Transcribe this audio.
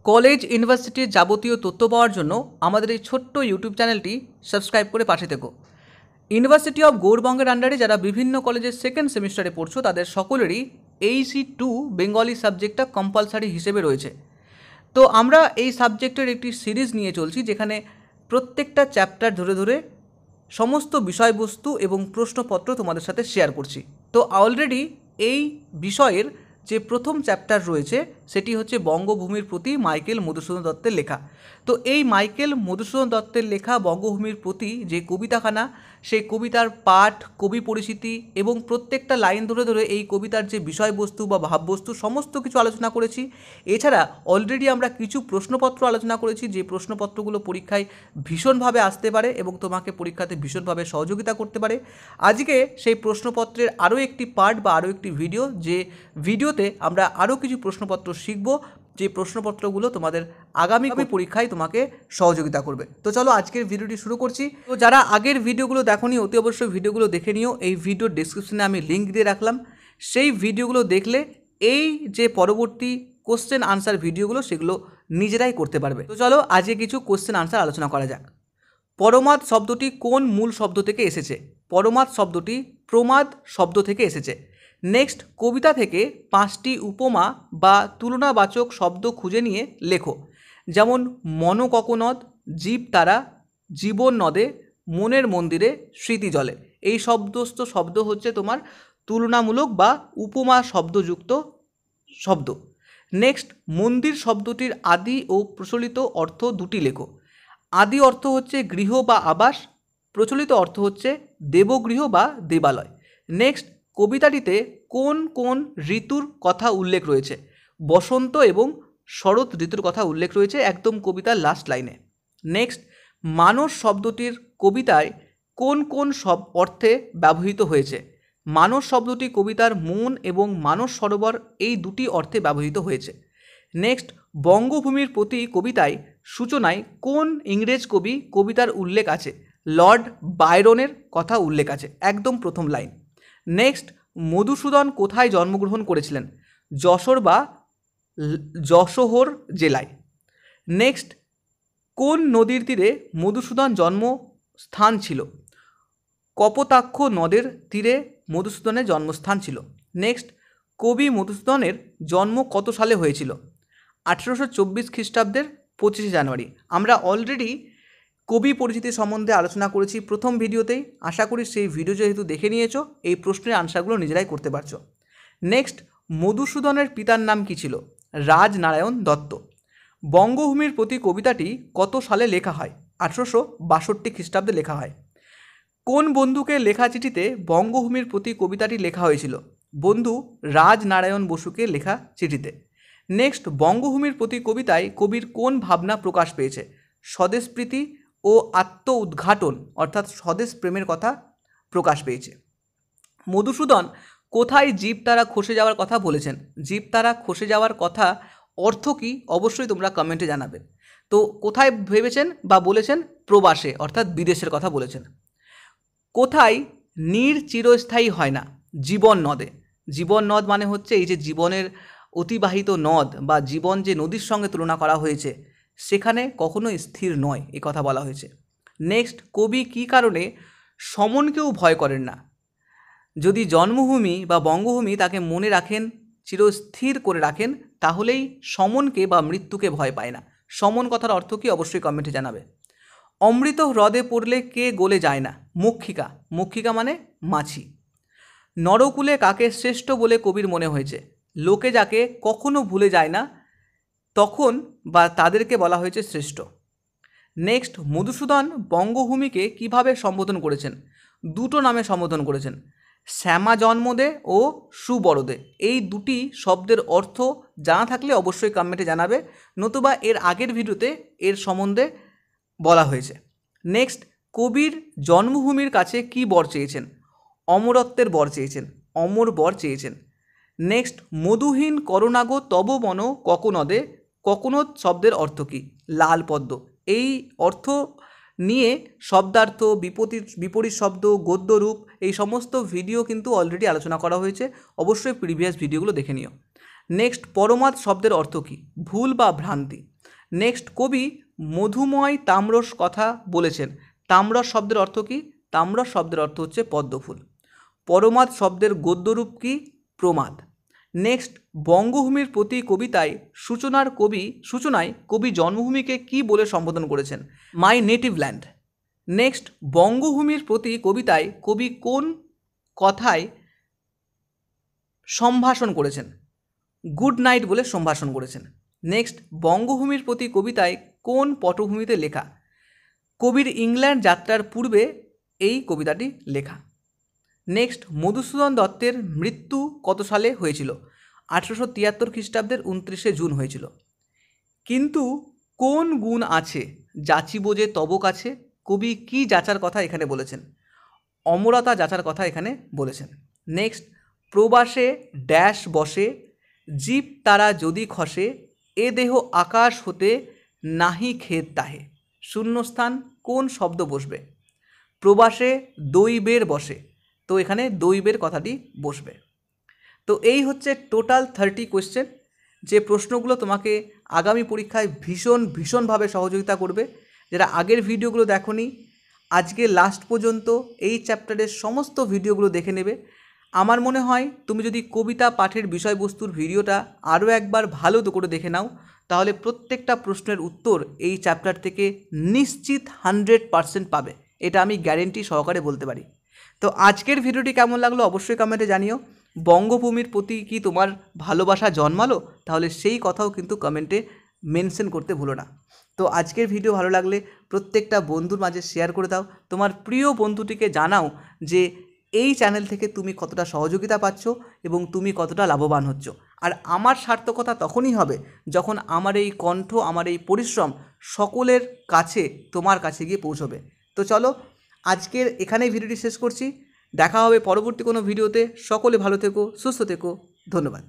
College ইউনিভার্সিটির যাবতীয় তথ্য পাওয়ার জন্য আমাদের এই ছোট্ট ইউটিউব চ্যানেলটি সাবস্ক্রাইব করে পাশে থেকো। ইউনিভার্সিটি অফ গৌড়বঙ্গের আন্ডারে যারা বিভিন্ন কলেজের সেকেন্ড সেমিস্টারে পড়ছো তাদের সকলেরই AC2 বেঙ্গলি সাবজেক্টটা কম্পালসারি হিসেবে রয়েছে। তো আমরা এই সাবজেক্টের একটি সিরিজ নিয়ে চলছি, যেখানে প্রত্যেকটা চ্যাপ্টার ধরে ধরে সমস্ত বিষয়বস্তু এবং প্রশ্নপত্র তোমাদের সাথে শেয়ার করছি। তো অলরেডি এই বিষয়ের যে প্রথম চ্যাপ্টার রয়েছে সেটি হচ্ছে বঙ্গভূমির প্রতি মাইকেল মধুসূদন দত্তের লেখা। তো এই মাইকেল মধুসূদন দত্তের লেখা বঙ্গভূমির প্রতি যে কবিতাখানা, সেই কবিতার পাঠ, কবি পরিচিতি এবং প্রত্যেকটা লাইন ধরে ধরে এই কবিতার যে বিষয়বস্তু বা ভাববস্তু সমস্ত কিছু আলোচনা করেছি। এছাড়া অলরেডি আমরা কিছু প্রশ্নপত্র আলোচনা করেছি, যে প্রশ্নপত্রগুলো পরীক্ষায় ভীষণভাবে আসতে পারে এবং তোমাকে পরীক্ষাতে ভীষণভাবে সহযোগিতা করতে পারে। আজকে সেই প্রশ্নপত্রের আরও একটি পার্ট বা আরও একটি ভিডিও, যে ভিডিওতে আমরা আরও কিছু প্রশ্নপত্র শিখব, যে প্রশ্নপত্রগুলো তোমাদের আগামী পরীক্ষায় তোমাকে সহযোগিতা করবে। তো চলো আজকের ভিডিওটি শুরু করছি। তো যারা আগের ভিডিওগুলো দেখোনি অতি অবশ্যই ভিডিওগুলো দেখে নিও। এই ভিডিওর ডেসক্রিপশনে আমি লিঙ্ক দিয়ে রাখলাম। সেই ভিডিওগুলো দেখলে এই যে পরবর্তী কোশ্চেন আনসার ভিডিওগুলো সেগুলো নিজেরাই করতে পারবে। তো চলো আজকে কিছু কোশ্চেন আনসার আলোচনা করা যাক। পরমাদ শব্দটি কোন মূল শব্দ থেকে এসেছে? পরমাদ শব্দটি প্রমাদ শব্দ থেকে এসেছে। নেক্সট, কবিতা থেকে 5টি উপমা বা তুলনাবাচক শব্দ খুঁজে নিয়ে লেখো। যেমন মনোককনদ, জীব তারা, জীবন নদে, মনের মন্দিরে, স্মৃতি জলে। এই শব্দ হচ্ছে তোমার তুলনামূলক বা উপমা শব্দযুক্ত শব্দ। নেক্সট, মন্দির শব্দটির আদি ও প্রচলিত অর্থ দুটি লেখো। আদি অর্থ হচ্ছে গৃহ বা আবাস, প্রচলিত অর্থ হচ্ছে দেবগৃহ বা দেবালয়। নেক্সট, কবিতাটিতে কোন কোন ঋতুর কথা উল্লেখ রয়েছে? বসন্ত এবং শরৎ ঋতুর কথা উল্লেখ রয়েছে একদম কবিতার লাস্ট লাইনে। নেক্সট, মানস শব্দটির কবিতায় কোন কোন সব অর্থে ব্যবহৃত হয়েছে? মানস শব্দটি কবিতার মন এবং মানস সরোবর এই দুটি অর্থে ব্যবহৃত হয়েছে। নেক্সট, বঙ্গভূমির প্রতি কবিতায় সূচনায় কোন ইংরেজ কবি কবিতার উল্লেখ আছে? লর্ড বায়রনের কথা উল্লেখ আছে একদম প্রথম লাইন। নেক্সট, মধুসূদন কোথায় জন্মগ্রহণ করেছিলেন? যশোর বা যশোহর জেলায়। নেক্সট, কোন নদীর তীরে মধুসূদন জন্মস্থান ছিল? কপোতাক্ষ নদের তীরে মধুসূদনের জন্মস্থান ছিল। নেক্সট, কবি মধুসূদনের জন্ম কত সালে হয়েছিল? 1824 খ্রিস্টাব্দের 25শে জানুয়ারি। আমরা অলরেডি কবি পরিচিতি সম্বন্ধে আলোচনা করেছি প্রথম ভিডিওতেই। আশা করি সেই ভিডিও যেহেতু দেখে নিয়েছো, এই প্রশ্নের আনসারগুলো নিজেরাই করতে পারছো। নেক্সট, মধুসূদনের পিতার নাম কী ছিল? রাজনারায়ণ দত্ত। বঙ্গভূমির প্রতি কবিতাটি কত সালে লেখা হয়? 1862 খ্রিস্টাব্দে লেখা হয়। কোন বন্ধুকে লেখা চিঠিতে বঙ্গভূমির প্রতি কবিতাটি লেখা হয়েছিল? বন্ধু রাজনারায়ণ বসুকে লেখা চিঠিতে। নেক্সট, বঙ্গভূমির প্রতি কবিতায় কবির কোন ভাবনা প্রকাশ পেয়েছে? স্বদেশপ্রীতি ও আত্ম উদ্ঘাটন অর্থাৎ স্বদেশ প্রেমের কথা প্রকাশ পেয়েছে। মধুসূদন কোথায় জীব তারা খসে যাওয়ার কথা বলেছেন? জীব তারা খসে যাওয়ার কথা অর্থ কী অবশ্যই তোমরা কমেন্টে জানাবে। তো কোথায় ভেবেছেন বা বলেছেন? প্রবাসে অর্থাৎ বিদেশের কথা বলেছেন। কোথায় নীর চিরস্থায়ী হয় না? জীবন নদে। জীবন নদ মানে হচ্ছে এই যে জীবনের অতিবাহিত নদ বা জীবন যে নদীর সঙ্গে তুলনা করা হয়েছে, সেখানে কখনো স্থির নয় এই কথা বলা হয়েছে। নেক্সট, কবি কী কারণে সমনকেও ভয় করেন না? যদি জন্মভূমি বা বঙ্গভূমি তাকে মনে রাখেন, চিরস্থির করে রাখেন, তাহলেই সমনকে বা মৃত্যুকে ভয় পায় না। সমন কথার অর্থ কী অবশ্যই কমেন্টে জানাবে। অমৃত হ্রদে পড়লে কে গলে যায় না? মক্ষিকা। মক্ষিকা মানে মাছি। নরকুলে কাকে শ্রেষ্ঠ বলে কবির মনে হয়েছে? লোকে যাকে কখনো ভুলে যায় না তখন বা তাদেরকে বলা হয়েছে শ্রেষ্ঠ। নেক্সট, মধুসূদন বঙ্গভূমিকে কিভাবে সম্বোধন করেছেন? দুটো নামে সম্বোধন করেছেন, শ্যামা জন্মদে ও সুবরদে। এই দুটি শব্দের অর্থ জানা থাকলে অবশ্যই কমেন্টে জানাবে, নতুবা এর আগের ভিডিওতে এর সম্বন্ধে বলা হয়েছে। নেক্সট, কবির জন্মভূমির কাছে কি বর চেয়েছেন? অমরত্বের বর চেয়েছেন, অমর বর চেয়েছেন। নেক্সট, মধুহীন করোনাগো তব মন ককনদে। ককনদ শব্দের অর্থ কী? লাল পদ্ম। এই অর্থ নিয়ে শব্দার্থ, বিপরীত শব্দ, গদ্যরূপ এই সমস্ত ভিডিও কিন্তু অলরেডি আলোচনা করা হয়েছে, অবশ্যই প্রিভিয়াস ভিডিওগুলো দেখে নিও। নেক্সট, পরমাদ শব্দের অর্থ কী? ভুল বা ভ্রান্তি। নেক্সট, কবি মধুময় তাম্রস কথা বলেছেন। তাম্রস শব্দের অর্থ কী? তাম্রস শব্দের অর্থ হচ্ছে পদ্মফুল। পরমাদ শব্দের গদ্যরূপ কি? প্রমাদ। নেক্সট, বঙ্গভূমির প্রতি কবিতায় সূচনায় কবি জন্মভূমিকে কি বলে সম্বোধন করেছেন? মাই নেটিভ ল্যান্ড। নেক্সট, বঙ্গভূমির প্রতি কবিতায় কবি কোন কথায় সম্ভাষণ করেছেন? গুড নাইট বলে সম্ভাষণ করেছেন। নেক্সট, বঙ্গভূমির প্রতি কবিতায় কোন পটভূমিতে লেখা? কবির ইংল্যান্ড যাত্রার পূর্বে এই কবিতাটি লেখা। নেক্সট, মধুসূদন দত্তের মৃত্যু কত সালে হয়েছিল? 1873 খ্রিস্টাব্দের 29শে জুন হয়েছিল। কিন্তু কোন গুণ আছে যাচিব যে তব কাছে? কবি কি যাচার কথা এখানে বলেছেন? অমরতা যাচার কথা এখানে বলেছেন। নেক্সট, প্রবাসে ড্যাশ বসে জীব তারা যদি খসে এ দেহ আকাশ হতে নাহি খেদ তাহে। শূন্যস্থান কোন শব্দ বসবে? প্রবাসে দৈবের বসে, তো এখানে দৈবের কথাটি বসবে। তো এই হচ্ছে টোটাল 30 কোয়েশ্চেন, যে প্রশ্নগুলো তোমাকে আগামী পরীক্ষায় ভীষণভাবে সহযোগিতা করবে। যারা আগের ভিডিওগুলো দেখোনি, আজকে লাস্ট পর্যন্ত এই চ্যাপ্টারের সমস্ত ভিডিওগুলো দেখে নেবে। আমার মনে হয় তুমি যদি কবিতা পাঠের বিষয়বস্তুর ভিডিওটা আরও একবার ভালো করে দেখে নাও, তাহলে প্রত্যেকটা প্রশ্নের উত্তর এই চ্যাপ্টার থেকে নিশ্চিত 100% পাবে। এটা আমি গ্যারেন্টি সহকারে বলতে পারি। তো আজকের ভিডিওটি কেমন লাগলো অবশ্যই কমেন্টে জানিও। বঙ্গভূমির প্রতি কি তোমার ভালোবাসা জন্মালো? তাহলে সেই কথাও কিন্তু কমেন্টে মেনশন করতে ভুলো না। তো আজকের ভিডিও ভালো লাগলে প্রত্যেকটা বন্ধুর মাঝে শেয়ার করে দাও। তোমার প্রিয় বন্ধুটিকে জানাও যে এই চ্যানেল থেকে তুমি কতটা সহযোগিতা পাচ্ছ এবং তুমি কতটা লাভবান হচ্ছ। আর আমার সার্থকতা তখনই হবে যখন আমার এই কণ্ঠ, আমার এই পরিশ্রম সকলের কাছে, তোমার কাছে গিয়ে পৌঁছবে। তো চলো, আজকের এখানেই ভিডিওটি শেষ করছি। দেখা হবে পরবর্তী কোনো ভিডিওতে। সকলে ভালো থেকো, সুস্থ থেকো। ধন্যবাদ।